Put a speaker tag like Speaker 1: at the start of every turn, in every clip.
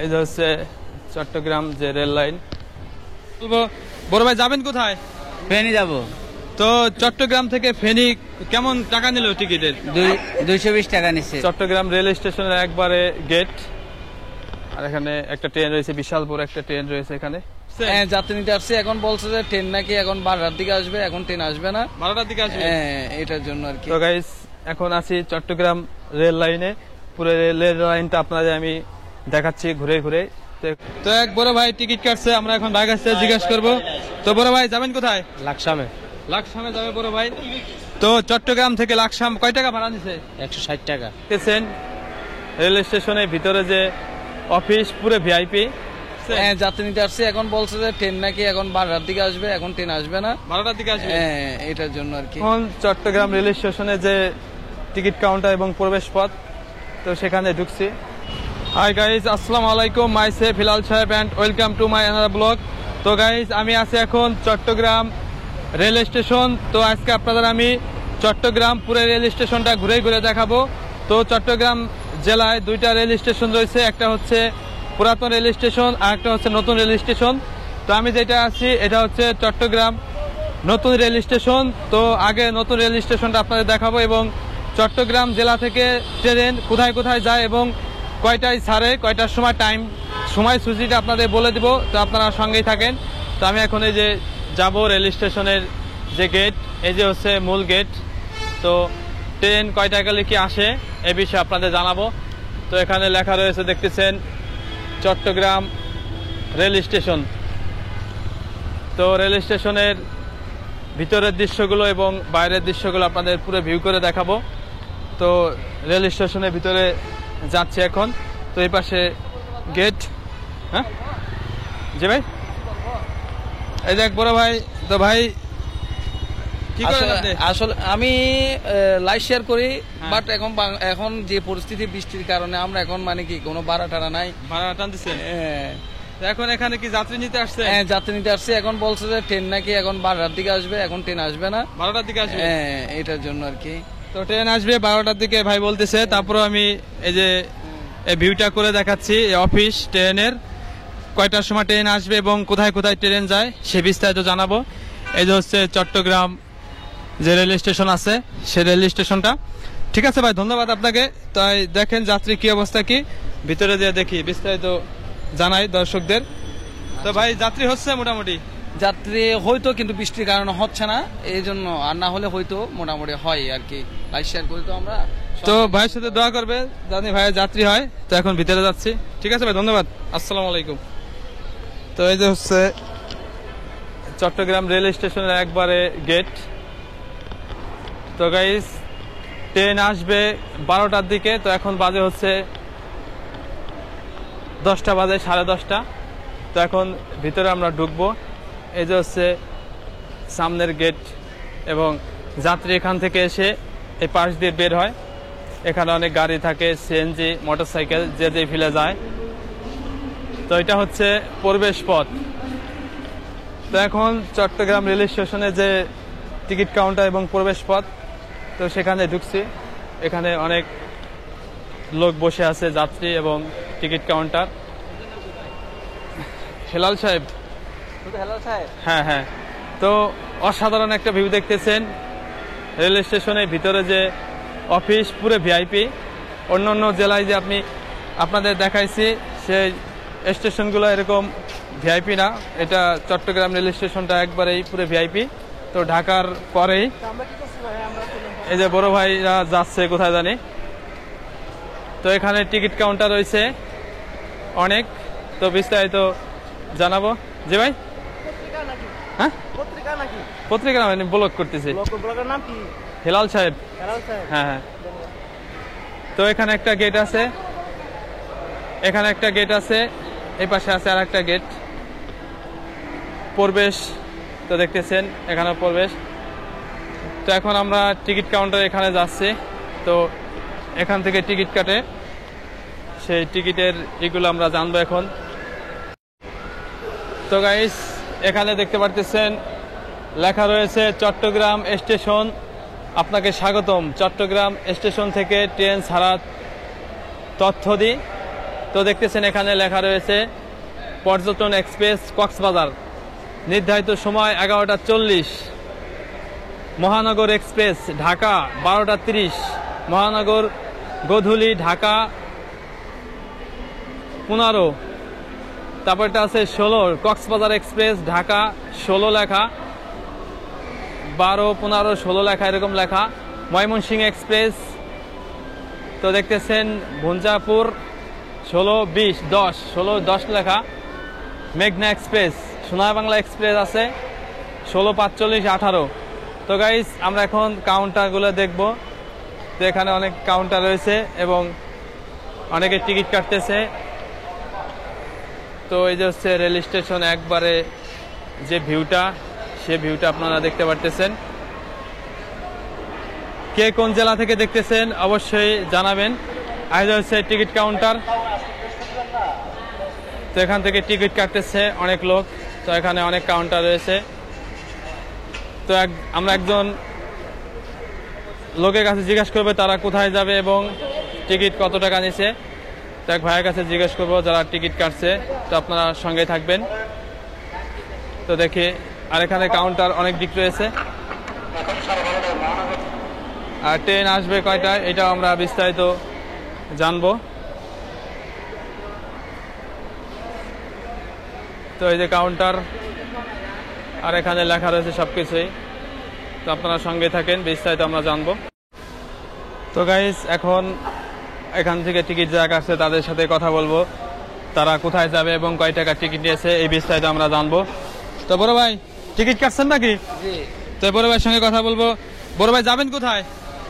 Speaker 1: এই যে হচ্ছে চট্টগ্রাম যে রেল লাইন। বড় ভাই যাবেন কোথায়?
Speaker 2: ফেনী যাব।
Speaker 1: তো চট্টগ্রাম থেকে ফেনী কেমন টাকা নিল টিকিটের?
Speaker 2: 220 টাকা নিচ্ছে।
Speaker 1: চট্টগ্রাম রেল স্টেশনের একবারে গেট, আর এখানে একটা ট্রেন রয়েছে, বিশাল বড় একটা ট্রেন রয়েছে এখানে।
Speaker 2: হ্যাঁ, যাত্রী নিতে আসছে। এখন বলছে যে ট্রেন নাকি এখন 12টার দিকে আসবে, এখন ট্রেন আসবে না,
Speaker 1: 12টার দিকে আসবে।
Speaker 2: হ্যাঁ, এটার জন্য আর কি।
Speaker 1: তো গাইস এখন আছি চট্টগ্রাম রেল লাইনে, পুরো রেল লাইনটা আপনাদের আমি দেখাচ্ছি ঘুরে ঘুরে। তো এক বড় ভাই টিকিট কাটছে, আমরা এখন ভাই কাছে জিজ্ঞাসা করবো। তো বড় ভাই যাবেন কোথায়?
Speaker 2: লাকসামে।
Speaker 1: লাকসামে যাবে বড় ভাই। তো চট্টগ্রাম থেকে লাকসাম কয় টাকা ভাড়া নিছে?
Speaker 2: 160 টাকা।
Speaker 1: দেখছেন রেল স্টেশনের ভিতরে যে অফিস, পুরো ভিআইপি।
Speaker 2: হ্যাঁ, যাত্রী নিতে আসছে। এখন বলছে যে ট্রেন নাকি এখন 12টার দিকে আসবে, এখন ট্রেন আসবে না,
Speaker 1: 12টার দিকে আসবে।
Speaker 2: হ্যাঁ, এটার জন্য আর কি।
Speaker 1: এখন চট্টগ্রাম রেল স্টেশনে যে টিকিট কাউন্টার এবং প্রবেশ পথ, তো সেখানে ঢুকছি। হাই গাইজ, আসসালামু আলাইকুম, মাই সেফ হিলাল সাহেব and welcome to my another blog. তো গাইজ আমি আছি এখন চট্টগ্রাম রেল স্টেশন। তো আজকে আপনাদের আমি চট্টগ্রাম পুরো রেল স্টেশনটা ঘুরে ঘুরে দেখাবো। তো চট্টগ্রাম জেলায় দুইটা রেল স্টেশন রয়েছে, একটা হচ্ছে পুরাতন রেল স্টেশন আর একটা হচ্ছে নতুন রেল স্টেশন। তো আমি যেটা আছি এটা হচ্ছে চট্টগ্রাম নতুন রেল স্টেশন। তো আগে নতুন রেল স্টেশনটা আপনাদের দেখাবো এবং চট্টগ্রাম জেলা থেকে ট্রেন কোথায় কোথায় যায় এবং কয়টায় ছাড়ে, কয়টার সময় সময়সূচিটা আপনাদের বলে দেবো। তো আপনারা সঙ্গেই থাকেন। তো আমি এখন এই যে যাব রেল স্টেশনের যে গেট, এই যে হচ্ছে মূল গেট। তো ট্রেন কয়টা গেলে কি আসে এ বিষয়ে আপনাদের জানাবো। তো এখানে লেখা রয়েছে, দেখতেছেন চট্টগ্রাম রেল স্টেশন। তো রেল স্টেশনের ভিতরের দৃশ্যগুলো এবং বাইরের দৃশ্যগুলো আপনাদের পুরো ভিউ করে দেখাবো। তো রেল স্টেশনের ভিতরে যাচ্ছে এখন। তো এই পাশে গেট। হ্যাঁ জি ভাই, এই দেখ বড় ভাই। তো ভাই কি করেন আপনি?
Speaker 2: আসলে আমি লাইভ শেয়ার করি, বাট এখন যে পরিস্থিতি, বৃষ্টির কারণে আমরা এখন মানে কি কোনো ভাড়া টাড়া নাই।
Speaker 1: ভাড়া টানতেছেন? এখন এখানে কি যাত্রী নিতে আসছে?
Speaker 2: হ্যাঁ, যাত্রী নিতে আসছে। এখন বলছে যে ট্রেন নাকি এখন 12টার দিকে আসবে, এখন ট্রেন আসবে না,
Speaker 1: 12টার দিকে আসবে।
Speaker 2: হ্যাঁ, এটার জন্য আর কি।
Speaker 1: তো ট্রেন আসবে 12টার দিকে ভাই বলতেছে। তারপরে আমি এই যে এই ভিউটা করে দেখাচ্ছি অফিস ট্রেনের, কয়টার সময় ট্রেন আসবে এবং কোথায় কোথায় ট্রেন যায় সে বিস্তারিত জানাবো। এই যে হচ্ছে চট্টগ্রাম যে রেল স্টেশন আছে, সে রেল স্টেশনটা। ঠিক আছে ভাই, ধন্যবাদ আপনাকে। তাই দেখেন যাত্রী কি অবস্থা, কি ভিতরে দিয়ে দেখি বিস্তারিত জানাই দর্শকদের। তো ভাই যাত্রী হচ্ছে মোটামুটি?
Speaker 2: যাত্রী হয়তো, কিন্তু বৃষ্টির কারণে হচ্ছে না, এই জন্য। আর না হলে হয়তো মোটামুটি হয় আর কি। লাইভ শেয়ার করি তো আমরা।
Speaker 1: তো ভাইয়ের সাথে দোয়া করবে জানি ভাইয়ের যাত্রী হয়। তো এখন ভিতরে যাচ্ছি। ঠিক আছে ভাই, ধন্যবাদ, আসসালামু আলাইকুম। তো এই যে হচ্ছে চট্টগ্রাম রেল স্টেশনের একবারে গেট। তো গাইস ট্রেন আসবে 12টার দিকে। তো এখন বাজে হচ্ছে 10টা বাজে, 10:30। তো এখন ভিতরে আমরা ঢুকবো। এই যে হচ্ছে সামনের গেট এবং যাত্রী এখান থেকে এসে এই পাশ দিয়ে বের হয়। এখানে অনেক গাড়ি থাকে, সিএনজি, মোটরসাইকেল, যে যে ফিলে যায়। তো এটা হচ্ছে প্রবেশ পথ। তো এখন চট্টগ্রাম রেল স্টেশনে যে টিকিট কাউন্টার এবং প্রবেশ পথ, তো সেখানে ঢুকছি। এখানে অনেক লোক বসে আছে, যাত্রী এবং টিকিট কাউন্টার। হেলাল সাহেব? হ্যাঁ হ্যাঁ। তো অসাধারণ একটা ভিউ দেখতেছেন রেল স্টেশনের ভিতরে যে অফিস, পুরো ভিআইপি। অন্য অন্য জেলায় যে আপনাদের দেখাইছি সেই স্টেশনগুলো এরকম ভিআইপি না, এটা চট্টগ্রাম রেল স্টেশনটা একবারেই পুরো ভিআইপি। তো ঢাকার পরেই এই যে বড় ভাইরা যাচ্ছে কোথায় জানি। তো এখানে টিকিট কাউন্টার রয়েছে অনেক। তো বিস্তারিত জানাবো। জি ভাই? হ্যাঁ, পত্রিকা নাকি ব্লগ করতেছি। হেলাল সাহেব? হ্যাঁ হ্যাঁ। তো এখানে একটা গেট আছে, এখানে একটা গেট আছে, এই পাশে আছে আর একটা গেট। প্রবেশ তো দেখতেছেন, এখানে প্রবেশ। তো এখন আমরা টিকিট কাউন্টার এখানে যাচ্ছি। তো এখান থেকে টিকিট কাটে, সেই টিকিটের এগুলো আমরা জানবো এখন। তো গাইস এখানে দেখতে পারতেছেন লেখা রয়েছে চট্টগ্রাম স্টেশন, আপনাকে স্বাগতম। চট্টগ্রাম স্টেশন থেকে ট্রেন ছাড়ার তথ্য দিই। তো দেখতেছেন এখানে লেখা রয়েছে পর্যটন এক্সপ্রেস কক্সবাজার, নির্ধারিত সময় 11:40। মহানগর এক্সপ্রেস ঢাকা 12:30। মহানগর গোধূলি ঢাকা 15। তারপরটা আছে 16। কক্সবাজার এক্সপ্রেস ঢাকা 16 লেখা, 12, 15, 16 লেখা, এরকম লেখা। ময়মনসিংহ এক্সপ্রেস তো দেখতেছেন ভুঞ্জাপুর 16, 20, 10, 16, 10 লেখা। মেঘনা এক্সপ্রেস, সোনার বাংলা এক্সপ্রেস আছে 16, 45, 18। তো গাইস আমরা এখন কাউন্টারগুলো দেখব। তো এখানে অনেক কাউন্টার রয়েছে এবং অনেকে টিকিট কাটতেছে। তো এই যে হচ্ছে রেল স্টেশন একবারে যে ভিউটা, সে ভিউটা আপনারা দেখতে পারতেছেন। কে কোন জেলা থেকে দেখতেছেন অবশ্যই জানাবেন। আর হচ্ছে টিকিট কাউন্টার, তো এখান থেকে টিকিট কাটতেছে অনেক লোক। তো এখানে অনেক কাউন্টার রয়েছে। তো আমরা একজন লোকের কাছে জিজ্ঞেস করবো তারা কোথায় যাবে এবং টিকিট কত টাকা নিছে। তো এক ভাইয়ের কাছে জিজ্ঞেস করবো যারা টিকিট কাটছে। তো আপনারা সঙ্গে থাকবেন। তো দেখি, আর এখানে কাউন্টার অনেক দিক রয়েছে। আর ট্রেন আসবে কয়টায় এটাও আমরা বিস্তারিত জানবো। তো এই যে কাউন্টার, আর এখানে লেখা রয়েছে সবকিছুই। তো আপনারা সঙ্গে থাকেন, বিস্তারিত আমরা জানবো। তো গাইস এখন এখান থেকে টিকিট যারা কাটছে তাদের সাথে কথা বলবো, তারা কোথায় যাবে এবং কয় টাকা টিকিট নিয়েছে এই বিস্তারিত আমরা জানবো। তো বড় ভাই টিকিট কাটছেন নাকি? তো বড় ভাইয়ের সঙ্গে কথা বলবো। বড় ভাই যাবেন কোথায়?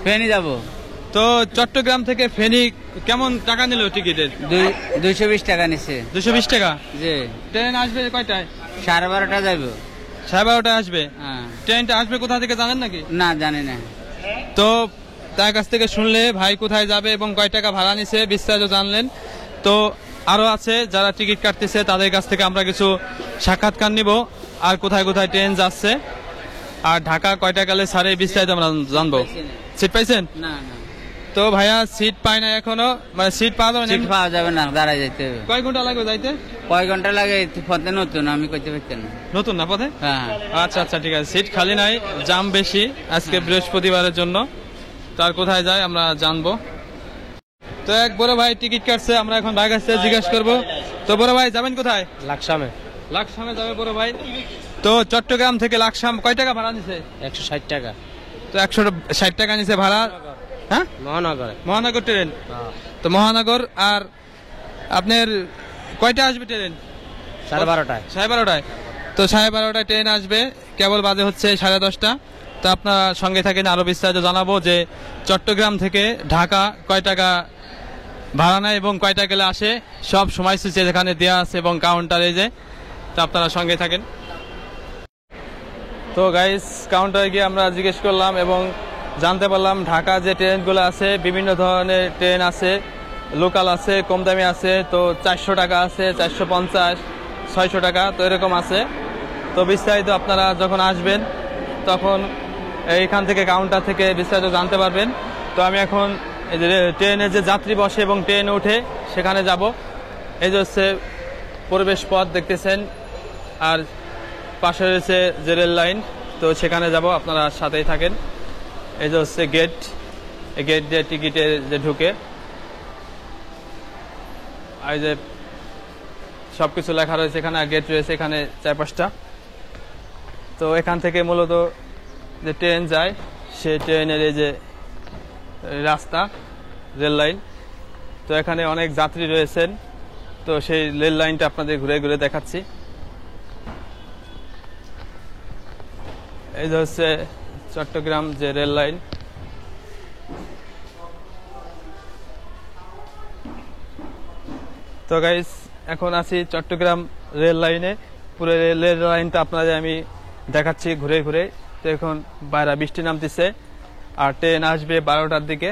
Speaker 3: ফেনী যাব।
Speaker 1: তো চট্টগ্রাম থেকে ফেনী কেমন টাকা নিল টিকিটের?
Speaker 3: 220 টাকা নিছে।
Speaker 1: 220 টাকা।
Speaker 3: জি।
Speaker 1: ট্রেন আসবে কয়টায়?
Speaker 3: 12:30 যাইব।
Speaker 1: 12:30 আসবে।
Speaker 3: হ্যাঁ।
Speaker 1: ট্রেনটা আসবে কোথা থেকে জানেন নাকি?
Speaker 3: না, জানি না।
Speaker 1: তো তার কাছ থেকে শুনলে ভাই কোথায় যাবে এবং কয় টাকা ভাড়া নিছে বিস্তারিত জানলেন। তো আরো আছে যারা টিকিট কাটতেছে তাদের কাছ থেকে আমরা কিছু সাক্ষাৎকার নিব, আর কোথায় কোথায় ট্রেন যাচ্ছে আর ঢাকা কয়টা গেলে ছাড়ে বিস্তারিত আমরা জানবো। সিট পাইছেন?
Speaker 3: না না,
Speaker 1: তো ভাইয়া সিট পায় না এখনো, মানে সিট পাওয়া যাবে না।
Speaker 3: সিট পাওয়া যাবে না, দাঁড়ায় যাইতে হবে।
Speaker 1: কয় ঘন্টা লাগবে যাইতে?
Speaker 3: কয় ঘন্টা লাগে? পথে নতুন, আমি কইতে পারছি না।
Speaker 1: নতুন না পথে?
Speaker 3: হ্যাঁ।
Speaker 1: আচ্ছা আচ্ছা ঠিক আছে। সিট খালি নাই, জাম বেশি আজকে বৃহস্পতিবারের জন্য। তার কোথায় যায় আমরা জানবো। তো এক বড় ভাই টিকিট কাটছে, আমরা এখন ভাই কাছে জিজ্ঞেস করবো। তো বড় ভাই যাবেন কোথায়?
Speaker 3: লাকসামে।
Speaker 1: লাকসামে যাবে বড় ভাই। তো চট্টগ্রাম থেকে লাকসাম কয় টাকা ভাড়া নিছে?
Speaker 3: 160 টাকা।
Speaker 1: তো 160 টাকা নিছে ভাড়া। হ্যাঁ,
Speaker 3: মহানগর।
Speaker 1: মহানগর ট্রেন। তো মহানগর। আর আপনার কয়টা আসবে ট্রেন?
Speaker 3: 12:30টায়।
Speaker 1: 12:30টায়। তো 12:30টায় ট্রেন আসবে, কেবল বাজে হচ্ছে 10:30। তো আপনারা সঙ্গে থাকেন, আরো বিস্তারিত জানাবো যে চট্টগ্রাম থেকে ঢাকা কয় টাকা ভাড়া নেয় এবং কয়টা গেলে আসে, সব সময়সূচি এখানে দেওয়া আছে এবং কাউন্টারে যে। তো আপনারা সঙ্গে থাকেন। তো গাইস কাউন্টারে গিয়ে আমরা জিজ্ঞেস করলাম এবং জানতে পারলাম ঢাকা যে ট্রেনগুলো আছে বিভিন্ন ধরনের ট্রেন আছে, লোকাল আছে, কম দামি আছে। তো 400 টাকা আছে, 450, 600 টাকা, তো এরকম আছে। তো বিস্তারিত আপনারা যখন আসবেন তখন এইখান থেকে কাউন্টার থেকে বিস্তারিত জানতে পারবেন। তো আমি এখন এই যে ট্রেনে যে যাত্রী বসে এবং ট্রেনে উঠে সেখানে যাব। এই যে হচ্ছে প্রবেশ পথ দেখতেছেন, আর পাশে রয়েছে যে রেল লাইন। তো সেখানে যাব, আপনারা সাথেই থাকেন। এই যে হচ্ছে গেট, এই গেট দিয়ে টিকিটে যে ঢুকে, আর যে সবকিছু লেখা রয়েছে এখানে, আর গেট রয়েছে এখানে 4-5টা। তো এখান থেকে মূলত যে ট্রেন যায় সেই ট্রেনের এই যে রাস্তা, রেল লাইন। তো এখানে অনেক যাত্রী রয়েছেন। তো সেই রেল লাইনটা আপনাদের ঘুরে ঘুরে দেখাচ্ছি। এই যে হচ্ছে চট্টগ্রাম যে রেল লাইন। তো গাইস এখন আছি চট্টগ্রাম রেল লাইনে। পুরো রেল লাইনটা আপনাদের আমি দেখাচ্ছি ঘুরে ঘুরে। তো এখন বাইরে বৃষ্টি নামতেছে আর ট্রেন আসবে 12টার দিকে।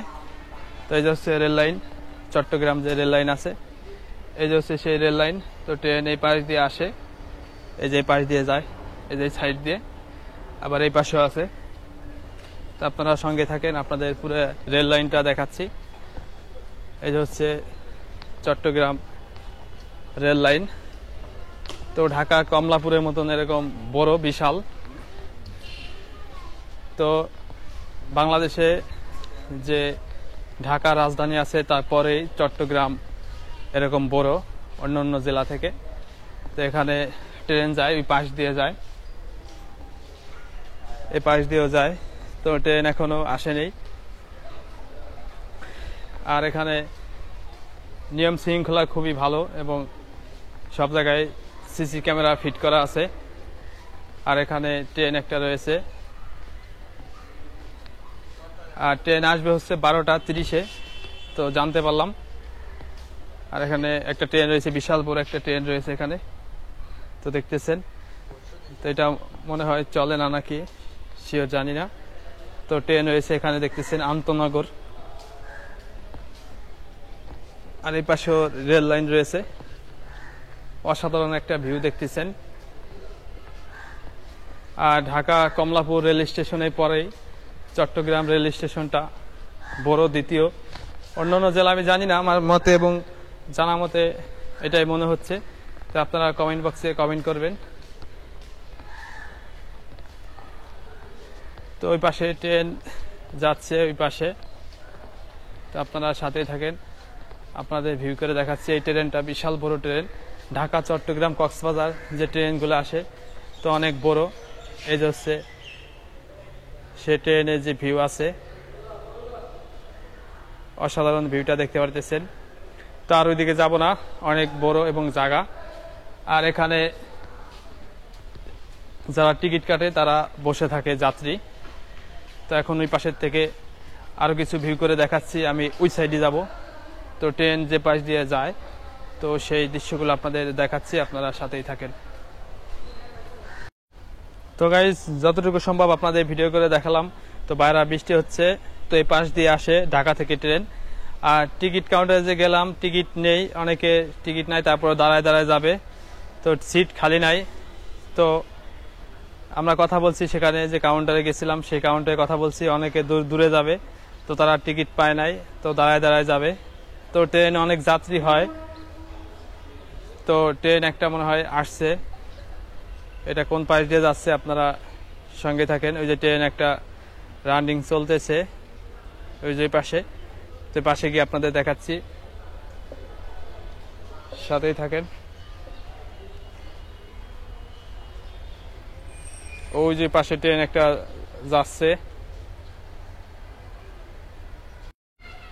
Speaker 1: তো এই যে হচ্ছে রেল লাইন, চট্টগ্রাম যে রেল লাইন আছে, এই যে হচ্ছে সেই রেল লাইন। তো ট্রেন এই পাশ দিয়ে আসে, এই যে পাশ দিয়ে যায়, এই যে সাইড দিয়ে, আবার এই পাশেও আছে। তো আপনারা সঙ্গে থাকেন, আপনাদের পুরো রেল লাইনটা দেখাচ্ছি। এই যে হচ্ছে চট্টগ্রাম রেল লাইন। তো ঢাকা কমলাপুরের মতন এরকম বড় বিশাল। তো বাংলাদেশে যে ঢাকা রাজধানী আছে তারপরেই চট্টগ্রাম এরকম বড় অন্য অন্য জেলা থেকে। তো এখানে ট্রেন যায়, ওই পাশ দিয়ে যায়, এই পাশ দিয়েও যায়। তো ট্রেন এখনো আসেনি। আর এখানে নিয়ম শৃঙ্খলা খুবই ভালো এবং সব জায়গায় সিসি ক্যামেরা ফিট করা আছে। আর এখানে ট্রেন একটা রয়েছে, আর ট্রেন আসবে হচ্ছে 12:30-এ, তো জানতে পারলাম। আর এখানে একটা ট্রেন রয়েছে, বিশাল বড় একটা ট্রেন রয়েছে এখানে, তো দেখতেছেন। তো এটা মনে হয় চলে না নাকি শিওর জানি না। তো ট্রেন রয়েছে এখানে দেখতেছেন আন্তনগর। আর এই পাশেও রেল লাইন রয়েছে, অসাধারণ একটা ভিউ দেখতেছেন। আর ঢাকা কমলাপুর রেল স্টেশনের পরেই চট্টগ্রাম রেল স্টেশনটা বড়, দ্বিতীয়। অন্যান্য জেলা আমি জানি না, আমার মতে এবং জানা মতে এটাই মনে হচ্ছে। তো আপনারা কমেন্ট বক্সে কমেন্ট করবেন। তো ওই পাশে ট্রেন যাচ্ছে, ওই পাশে। তো আপনারা সাথেই থাকেন, আপনাদের ভিউ করে দেখাচ্ছি। এই ট্রেনটা বিশাল বড় ট্রেন, ঢাকা চট্টগ্রাম কক্সবাজার যে ট্রেনগুলো আসে, তো অনেক বড়। এই যে হচ্ছে সে ট্রেনের যে ভিউ আছে, অসাধারণ ভিউটা দেখতে পারতেছেন। তো আর ওইদিকে যাব না, অনেক বড় এবং জায়গা। আর এখানে যারা টিকিট কাটে তারা বসে থাকে যাত্রী। তো এখন ওই পাশের থেকে আরো কিছু ভিউ করে দেখাচ্ছি। আমি ওই সাইডে যাব, তো ট্রেন যে পাশ দিয়ে যায়, তো সেই দৃশ্যগুলো আপনাদের দেখাচ্ছি, আপনারা সাথেই থাকেন। তো গাইজ যতটুকু সম্ভব আপনাদের ভিডিও করে দেখালাম। তো বাইরে বৃষ্টি হচ্ছে, তো এই পাশ দিয়ে আসে ঢাকা থেকে ট্রেন। আর টিকিট কাউন্টারে যে গেলাম, টিকিট নেই, অনেকে টিকিট নাই, তারপরে দাঁড়ায় দাঁড়ায় যাবে, তো সিট খালি নাই। তো আমরা কথা বলছি, সেখানে যে কাউন্টারে গেছিলাম সেই কাউন্টারে কথা বলছি, অনেকে দূরে যাবে, তো তারা টিকিট পায় নাই, তো দাঁড়ায় দাঁড়ায় যাবে। তো ট্রেনে অনেক যাত্রী হয়, তো ট্রেন একটা মনে হয় আসছে, এটা কোন পাশ দিয়ে যাচ্ছে আপনারা সঙ্গে থাকেন। ওই যে ট্রেন একটা রানিং চলতেছে ওই যে পাশে, তো পাশে গিয়ে আপনাদের দেখাচ্ছি, সাথেই থাকেন। ওই যে পাশে ট্রেন একটা যাচ্ছে।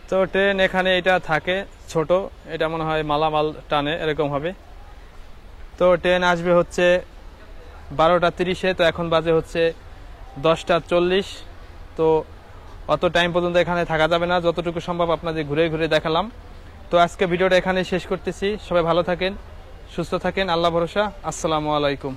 Speaker 1: তো ট্রেন এখানে এটা থাকে ছোট, এটা মনে হয় মালামাল টানে এরকম হবে। তো ট্রেন আসবে হচ্ছে 12:30-এ, তো এখন বাজে হচ্ছে 10:40। তো অত টাইম পর্যন্ত এখানে থাকা যাবে না, যতটুকু সম্ভব আপনাদের ঘুরে ঘুরে দেখালাম। তো আজকে ভিডিওটা এখানে শেষ করতেছি। সবাই ভালো থাকেন, সুস্থ থাকেন, আল্লাহ ভরসা। আসসালামু আলাইকুম।